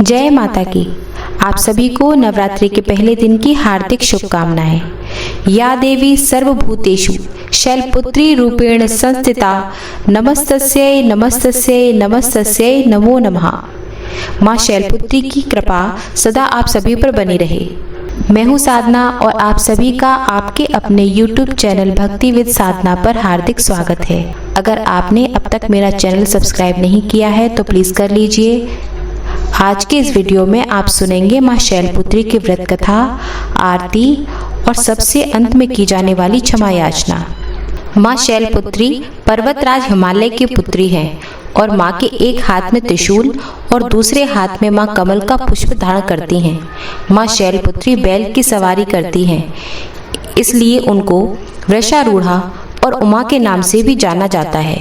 जय माता की। आप सभी को नवरात्रि के पहले दिन की हार्दिक शुभकामनाएं। या देवी सर्वभूतेषु शैलपुत्री रूपेण संस्थिता नमस्तस्यै नमस्तस्यै नमस्तस्यै नमो नमः। माँ शैलपुत्री की कृपा सदा आप सभी पर बनी रहे। मैं हूँ साधना और आप सभी का आपके अपने YouTube चैनल भक्ति विद साधना पर हार्दिक स्वागत है। अगर आपने अब तक मेरा चैनल सब्सक्राइब नहीं किया है तो प्लीज़ कर लीजिए। आज के इस वीडियो में आप सुनेंगे माँ शैलपुत्री की व्रत कथा, आरती और सबसे अंत में की जाने वाली क्षमा याचना। माँ शैलपुत्री पर्वतराज हिमालय की पुत्री हैं और माँ के एक हाथ में त्रिशूल और दूसरे हाथ में माँ कमल का पुष्प धारण करती हैं। माँ शैलपुत्री बैल की सवारी करती हैं, इसलिए उनको वृषारूढ़ा और उमा के नाम से भी जाना जाता है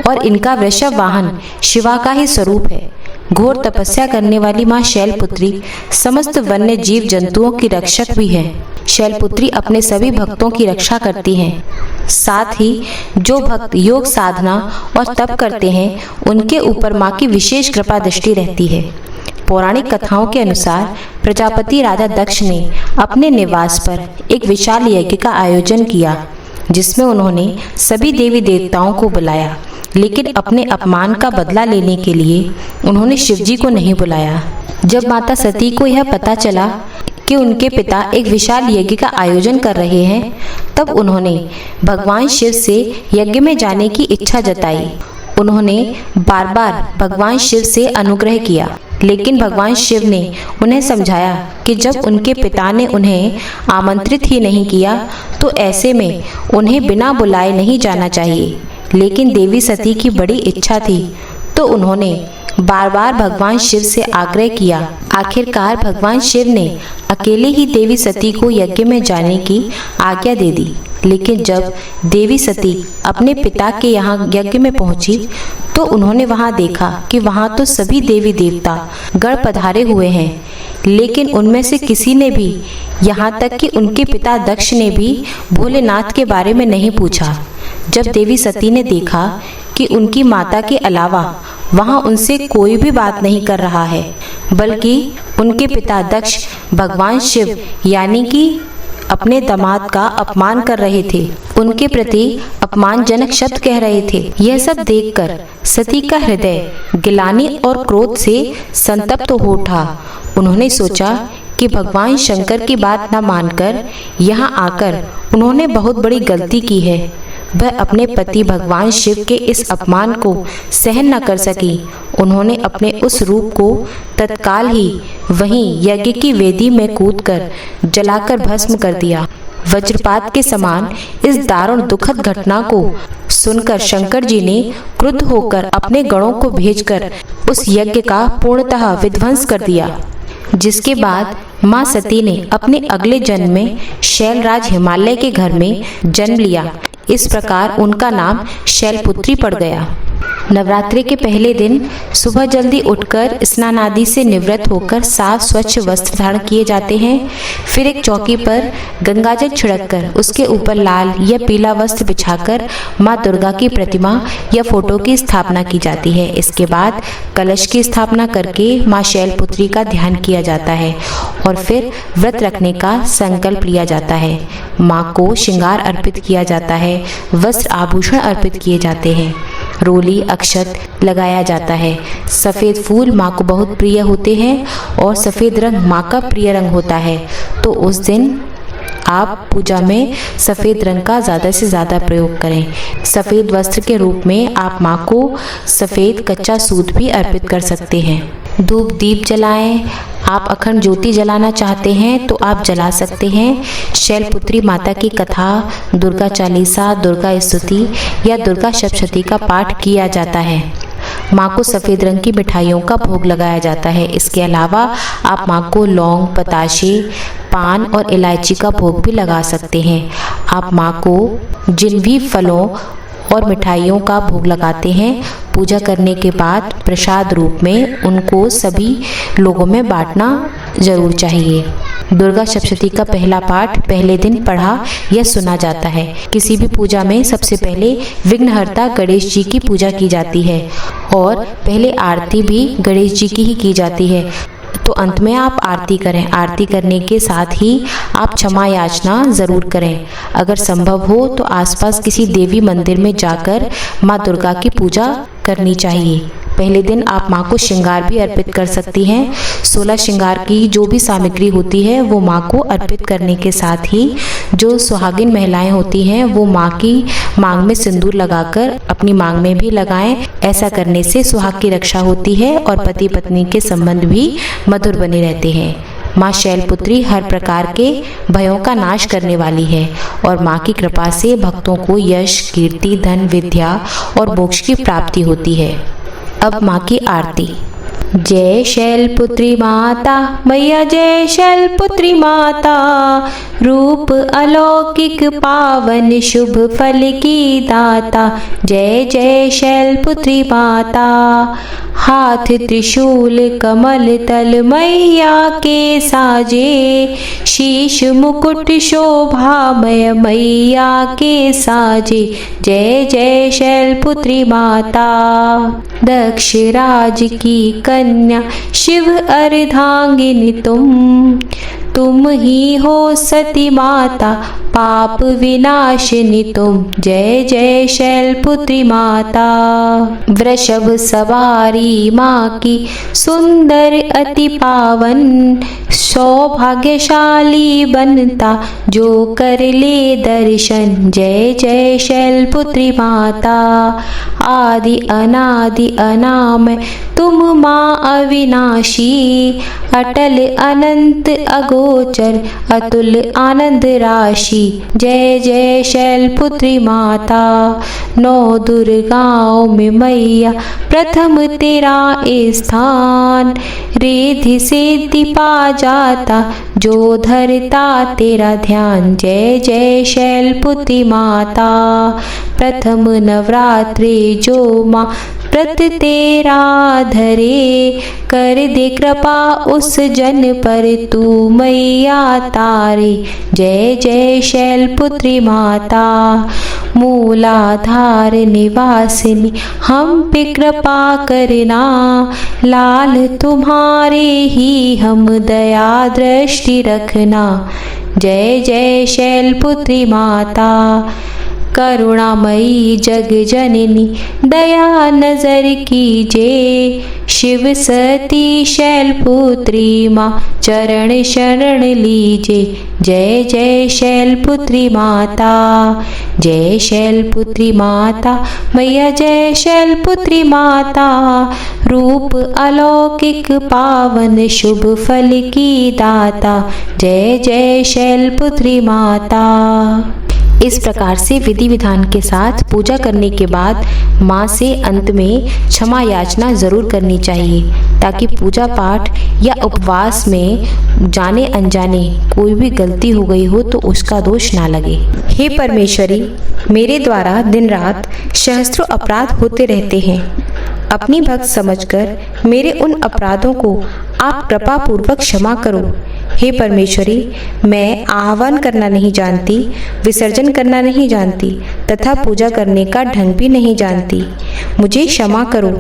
और इनका वृषभ वाहन शिवा का ही स्वरूप है। घोर तपस्या करने वाली माँ शैलपुत्री समस्त वन्य जीव जंतुओं की रक्षक भी है। शैलपुत्री अपने सभी भक्तों की रक्षा करती हैं। साथ ही जो भक्त योग साधना और तप करते हैं उनके ऊपर माँ की विशेष कृपा दृष्टि रहती है। पौराणिक कथाओं के अनुसार प्रजापति राजा दक्ष ने अपने निवास पर एक विशाल यज्ञ का आयोजन किया, जिसमें उन्होंने सभी देवी देवताओं को बुलाया, लेकिन अपने अपमान का बदला लेने के लिए उन्होंने शिवजी को नहीं बुलाया। जब माता सती को यह पता चला कि उनके पिता एक विशाल यज्ञ का आयोजन कर रहे हैं, तब उन्होंने भगवान शिव से यज्ञ में जाने की इच्छा जताई। उन्होंने बार बार भगवान शिव से अनुग्रह किया, लेकिन भगवान शिव ने उन्हें समझाया कि जब उनके पिता ने उन्हें आमंत्रित ही नहीं किया तो ऐसे में उन्हें बिना बुलाए नहीं जाना चाहिए। लेकिन देवी सती की बड़ी इच्छा थी तो उन्होंने बार बार भगवान शिव से आग्रह किया। आखिरकार भगवान शिव ने अकेले ही देवी सती को यज्ञ में जाने की आज्ञा दे दी। लेकिन जब देवी सती अपने पिता के यहाँ यज्ञ में पहुंची तो उन्होंने वहां देखा कि वहां तो सभी देवी देवता गण पधारे हुए हैं, लेकिन उनमें से किसी ने भी, यहाँ तक कि उनके पिता दक्ष ने भी भोलेनाथ के बारे में नहीं पूछा। जब देवी सती ने देखा कि उनकी माता के अलावा वहाँ उनसे कोई भी बात नहीं कर रहा है, बल्कि उनके पिता दक्ष भगवान शिव यानी कि अपने दामाद का अपमान कर रहे थे, उनके प्रति अपमानजनक शब्द कह रहे थे। यह सब देखकर सती का हृदय गिलानी और क्रोध से संतप्त हो उठा। उन्होंने सोचा कि भगवान शंकर की बात न मानकर यहाँ आकर उन्होंने बहुत बड़ी गलती की है। वह अपने पति भगवान शिव के इस अपमान को सहन न कर सकी। उन्होंने अपने उस रूप को तत्काल ही वहीं यज्ञ की वेदी में कूदकर जलाकर भस्म कर दिया। वज्रपात के समान इस दारुण दुखद घटना को सुनकर शंकर जी ने क्रुद्ध होकर अपने गणों को भेजकर उस यज्ञ का पूर्णतः विध्वंस कर दिया। जिसके बाद माँ सती ने अपने अगले जन्म में शैलराज हिमालय के घर में जन्म लिया। इस प्रकार उनका नाम शैलपुत्री पड़ गया। नवरात्रि के पहले दिन सुबह जल्दी उठकर स्नान आदि से निवृत्त होकर साफ स्वच्छ वस्त्र धारण किए जाते हैं। फिर एक चौकी पर गंगाजल छिड़ककर उसके ऊपर लाल या पीला वस्त्र बिछाकर माँ दुर्गा की प्रतिमा या फोटो की स्थापना की जाती है। इसके बाद कलश की स्थापना करके माँ शैलपुत्री का ध्यान किया जाता है और फिर व्रत रखने का संकल्प लिया जाता है। माँ को श्रृंगार अर्पित किया जाता है, वस्त्र आभूषण अर्पित किए जाते हैं, रोली अक्षत लगाया जाता है। सफ़ेद फूल माँ को बहुत प्रिय होते हैं और सफ़ेद रंग माँ का प्रिय रंग होता है, तो उस दिन आप पूजा में सफ़ेद रंग का ज़्यादा से ज़्यादा प्रयोग करें। सफ़ेद वस्त्र के रूप में आप माँ को सफ़ेद कच्चा सूत भी अर्पित कर सकते हैं। धूप दीप जलाएं। आप अखंड ज्योति जलाना चाहते हैं तो आप जला सकते हैं। शैलपुत्री माता की कथा, दुर्गा चालीसा, दुर्गा स्तुति या दुर्गा सप्तशती का पाठ किया जाता है। माँ को सफ़ेद रंग की मिठाइयों का भोग लगाया जाता है। इसके अलावा आप माँ को लौंग, बताशे, पान और इलायची का भोग भी लगा सकते हैं। आप माँ को जिन भी फलों और मिठाइयों का भोग लगाते हैं, पूजा करने के बाद प्रसाद रूप में उनको सभी लोगों में बांटना जरूर चाहिए। दुर्गा सप्तशती का पहला पाठ पहले दिन पढ़ा या सुना जाता है। किसी भी पूजा में सबसे पहले विघ्नहर्ता गणेश जी की पूजा की जाती है और पहले आरती भी गणेश जी की ही की जाती है। तो अंत में आप आरती करें। आरती करने के साथ ही आप क्षमा याचना ज़रूर करें। अगर संभव हो तो आसपास किसी देवी मंदिर में जाकर माँ दुर्गा की पूजा करनी चाहिए। पहले दिन आप माँ को श्रृंगार भी अर्पित कर सकती हैं। 16 श्रृंगार की जो भी सामग्री होती है वो माँ को अर्पित करने के साथ ही जो सुहागिन महिलाएं होती हैं वो माँ की मांग में सिंदूर लगाकर अपनी मांग में भी लगाएं। ऐसा करने से सुहाग की रक्षा होती है और पति पत्नी के संबंध भी मधुर बने रहते हैं। माँ शैलपुत्री हर प्रकार के भयों का नाश करने वाली है और माँ की कृपा से भक्तों को यश, कीर्ति, धन, विद्या और मोक्ष की प्राप्ति होती है। अब माँ की आरती। जय शैलपुत्री माता, मैया जय शैलपुत्री माता, रूप अलौकिक पावन शुभ फल की दाता। जय जय शैलपुत्री माता, हाथ त्रिशूल कमल तल मैया के साजे, शीश मुकुट शोभामय मैया के साजे। जय जय शैलपुत्री माता, दक्ष राज की कन्या शिव अर्धांगिनी तुम ही हो सती माता, पाप विनाशिनी तुम। जय जय शैलपुत्री माता, वृषभ सवारी माँ की सुंदर अति पावन, सौभाग्यशाली बनता जो कर ले दर्शन। जय जय शैलपुत्री माता, आदि अनादि अनामय तुम माँ अविनाशी, अटल अनंत अगोचर अतुल आनंद राशि। जय जय शैलपुत्री माता, 9 दुर्गाओं में मैया प्रथम तेरा स्थान, रिद्धि सिद्धि पा जाता जो धरता तेरा ध्यान। जय जय शैलपुत्री माता, प्रथम नवरात्रि जो माँ व्रत तेरा धरे, कर दे कृपा उस जन पर तू मैया तारे। जय जय शैलपुत्री माता, मूलाधार निवासिनी हम पे कृपा करना, लाल तुम्हारे ही हम दया दृष्टि रखना। जय जय शैलपुत्री माता, करुणामयी जग जननी दया नजर कीजे, शिव सती शैलपुत्री माँ चरण शरण लीजे। जय जय शैलपुत्री माता, जय शैलपुत्री माता, मैया जय शैलपुत्री माता, रूप अलौकिक पावन शुभ फल की दाता। जय जय शैलपुत्री माता। इस प्रकार से विधि विधान के साथ पूजा करने के बाद माँ से अंत में क्षमा याचना जरूर करनी चाहिए, ताकि पूजा पाठ या उपवास में जाने अनजाने कोई भी गलती हो गई हो तो उसका दोष ना लगे। हे परमेश्वरी, मेरे द्वारा दिन रात सहस्त्रों अपराध होते रहते हैं। अपनी भक्त समझकर मेरे उन अपराधों को आप कृपा पूर्वक क्षमा करो। हे परमेश्वरी, मैं आह्वान करना नहीं जानती, विसर्जन करना नहीं जानती तथा पूजा करने का ढंग भी नहीं जानती, मुझे क्षमा करो।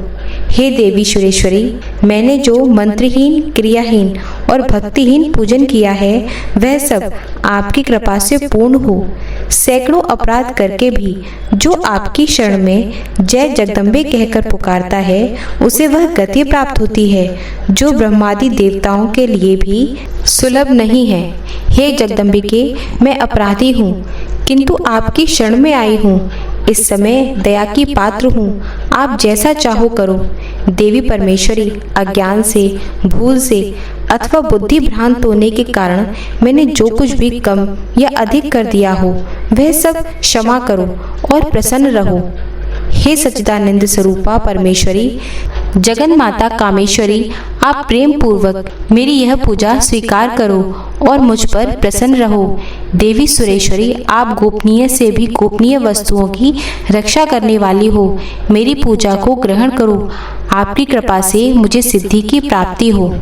हे देवी सुरेश्वरी, मैंने जो मंत्रहीन, क्रियाहीन और भक्तिहीन पूजन किया है वह सब आपकी कृपा से पूर्ण हो। सैकड़ों अपराध करके भी जो आपकी शरण में जय जगदम्बे कहकर पुकारता है उसे वह गति प्राप्त होती है जो ब्रह्मादि देवताओं के लिए भी सुलभ नहीं है। हे जगदम्बिके, मैं अपराधी हूँ किंतु आपकी शरण में आई हूँ। इस समय दया की पात्र हूँ, आप जैसा चाहो करो। देवी परमेश्वरी, अज्ञान से, भूल से अथवा बुद्धि भ्रांत होने के कारण मैंने जो कुछ भी कम या अधिक कर दिया हो वह सब क्षमा करो और प्रसन्न रहो। हे सच्चिदानंद स्वरूपा परमेश्वरी, जगन माता कामेश्वरी, आप प्रेम पूर्वक मेरी यह पूजा स्वीकार करो और मुझ पर प्रसन्न रहो। देवी सुरेश्वरी, आप गोपनीय से भी गोपनीय वस्तुओं की रक्षा करने वाली हो। मेरी पूजा को ग्रहण करो, आपकी कृपा से मुझे सिद्धि की प्राप्ति हो।